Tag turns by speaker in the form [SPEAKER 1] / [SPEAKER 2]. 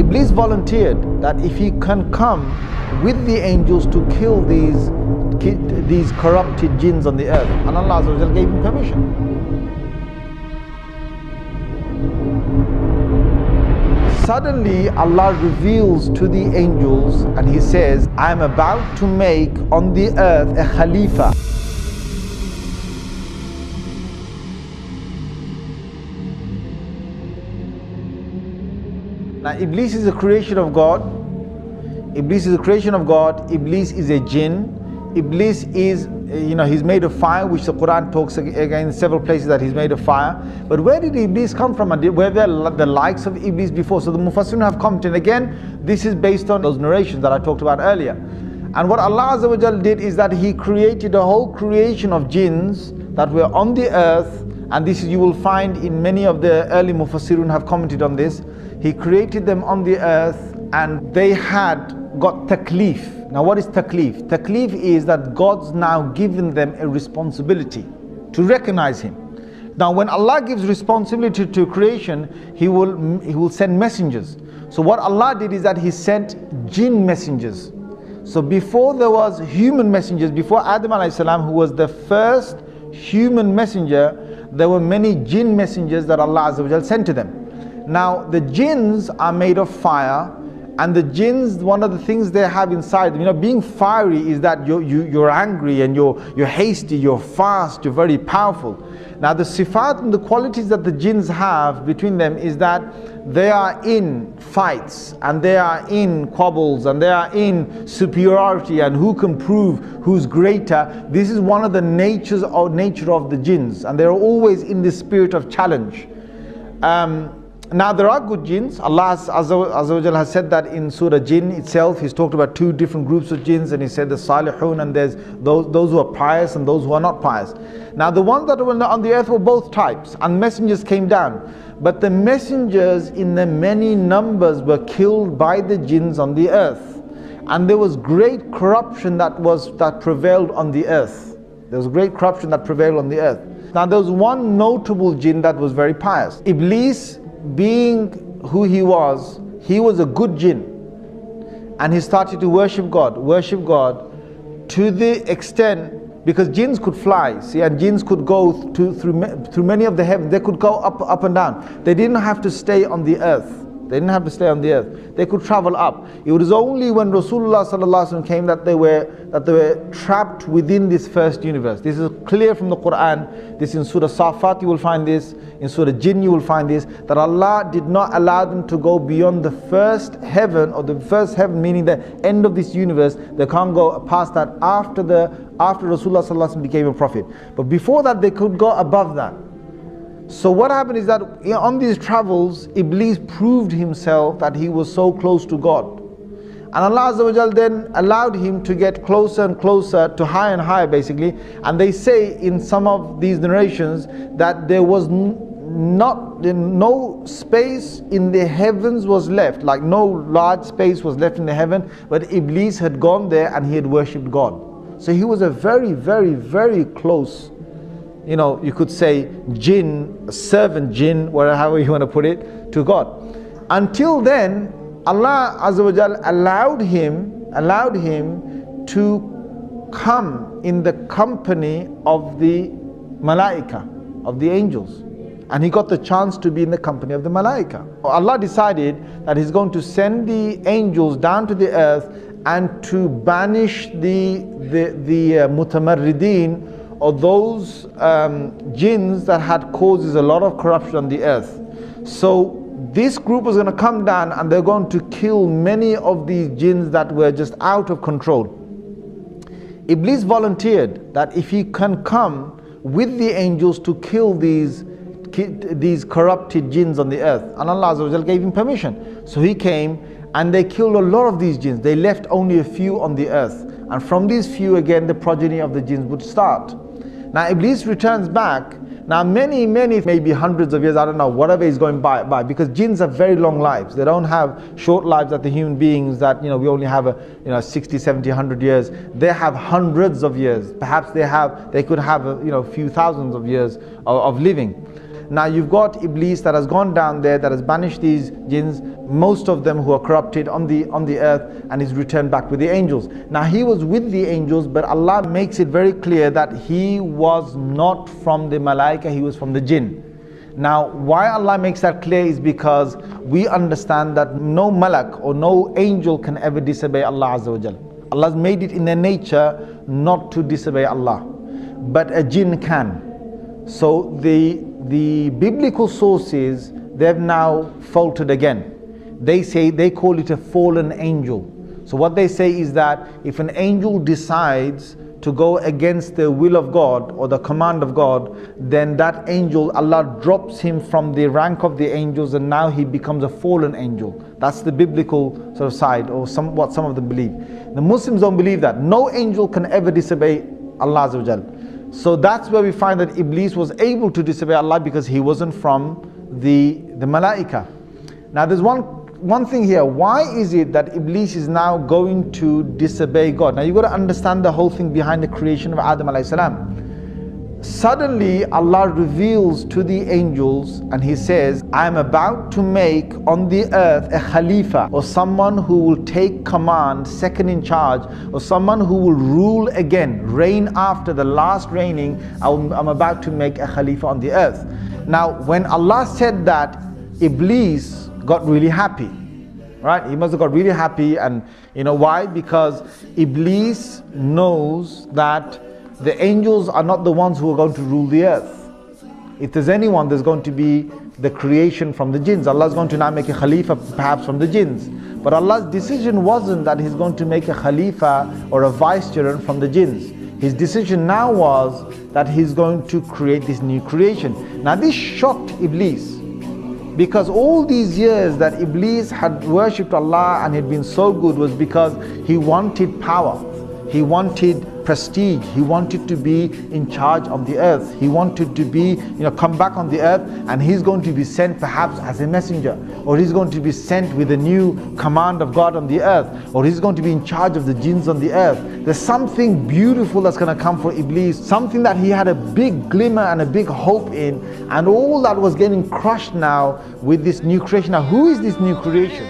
[SPEAKER 1] Iblis volunteered that if he can come with the angels to kill these corrupted jinns on the earth, and Allah Azza wa Jal gave him permission. Suddenly Allah reveals to the angels and He says, I am about to make on the earth a Khalifa. Now Iblis is a creation of God. Iblis is a creation of God. Iblis is a jinn. Iblis is, he's made of fire, which the Quran talks again in several places that he's made of fire. But where did Iblis come from? And were there the likes of Iblis before? So the Mufassirun have commented. Again, this is based on those narrations that I talked about earlier. And what Allah Azza wa Jal did is that He created a whole creation of jinns that were on the earth. And this you will find in many of the early Mufassirun have commented on this. He created them on the earth and they had got taklif. Now what is taklif? Taklif is that God's now given them a responsibility to recognize Him. Now when Allah gives responsibility to creation, He will send messengers. So what Allah did is that He sent jinn messengers. So before there was human messengers, before Adam alayhi salam, who was the first human messenger, there were many jinn messengers that Allah Azza wa Jal sent to them. Now the jinns are made of fire, and the jinns, one of the things they have inside them, being fiery is that you're angry and you're hasty, you're fast, you're very powerful. Now the sifat and the qualities that the jinns have between them is that they are in fights and they are in quabbles and they are in superiority and who can prove who's greater. This is one of the nature of the jinns, and they're always in the spirit of challenge. Now there are good jinns. Allah Azza wa Jal has said that in Surah Jinn itself. He's talked about two different groups of jinns, and He said the salihun, and there's those who are pious and those who are not pious. Now the ones that were on the earth were both types, and messengers came down. But the messengers in the many numbers were killed by the jinns on the earth. And there was great corruption that prevailed on the earth. There was great corruption that prevailed on the earth. Now there was one notable jinn that was very pious. Iblis, being who he was a good jinn, and he started to worship God to the extent, because jinns could fly, see, and jinns could go through many of the heavens. They could go up and down. They didn't have to stay on the earth. They could travel up. It was only when Rasulullah sallallahu alaihi wasallam came that they were trapped within this first universe. This is clear from the Quran. This in Surah Safat you will find this. In Surah Jinn you will find this. That Allah did not allow them to go beyond the first heaven, or the first heaven meaning the end of this universe. They can't go past that after Rasulullah sallallahu alaihi wasallam became a prophet. But before that they could go above that. So what happened is that on these travels, Iblis proved himself that he was so close to God. And Allah Azza wa Jal then allowed him to get closer and closer, to higher and higher basically. And they say in some of these narrations that there was no space in the heavens was left, like no large space was left in the heaven, but Iblis had gone there and he had worshipped God. So he was a very, very, very close, you could say jinn, servant jinn, however you want to put it, to God. Until then, Allah Azza wa Jal allowed him to come in the company of the malaika, of the angels. And he got the chance to be in the company of the malaika. Allah decided that He's going to send the angels down to the earth and to banish the mutamarrideen, or those jinns that had causes a lot of corruption on the earth. So this group was going to come down and they're going to kill many of these jinns that were just out of control. Iblis volunteered that if he can come with the angels to kill these corrupted jinns on the earth, and Allah Azza wa Jal gave him permission. So he came and they killed a lot of these jinns. They left only a few on the earth, and from these few again the progeny of the jinns would start. Now Iblis returns back. Now many, maybe hundreds of years, I don't know, whatever is going by, because jinns have very long lives. They don't have short lives that the human beings that, we only have 60, 70, 100 years. They have hundreds of years. Perhaps they could have a few thousands of years of living. Now you've got Iblis that has gone down there, that has banished these jinns, most of them who are corrupted on the earth, and is returned back with the angels. Now he was with the angels, but Allah makes it very clear that he was not from the malaika, he was from the jinn. Now why Allah makes that clear is because we understand that no malak or no angel can ever disobey Allah Azza wa Jal. Allah's made it in their nature not to disobey Allah, but a jinn can. So the biblical sources, they've now faltered again. They call it a fallen angel. So what they say is that if an angel decides to go against the will of God or the command of God, then that angel, Allah drops him from the rank of the angels, and now he becomes a fallen angel. That's the biblical sort of side, or what some of them believe. The Muslims don't believe that. No angel can ever disobey Allah Azza wa Jal. So that's where we find that Iblis was able to disobey Allah, because he wasn't from the malaika. Now there's one thing here. Why is it that Iblis is now going to disobey God? Now you've got to understand the whole thing behind the creation of Adam alayhi salam. Suddenly Allah reveals to the angels and he says, I am about to make on the earth a Khalifa, or someone who will take command, second in charge, or someone who will rule again, reign after the last reigning. I'm about to make a Khalifa on the earth. Now when Allah said that, Iblis got really happy, right? He must have got really happy. And you know why? Because Iblis knows that the angels are not the ones who are going to rule the earth. If there's anyone, there's going to be the creation from the jinns. Allah is going to now make a Khalifa perhaps from the jinns. But Allah's decision wasn't that He's going to make a Khalifa or a vicegerent from the jinns. His decision now was that He's going to create this new creation. Now this shocked Iblis, because all these years that Iblis had worshipped Allah and had been so good was because he wanted power, he wanted prestige, he wanted to be in charge of the earth, he wanted to be, come back on the earth, and he's going to be sent perhaps as a messenger, or he's going to be sent with a new command of God on the earth, or he's going to be in charge of the jinns on the earth. There's something beautiful that's going to come for Iblis, something that he had a big glimmer and a big hope in, and all that was getting crushed now with this new creation. Now who is this new creation?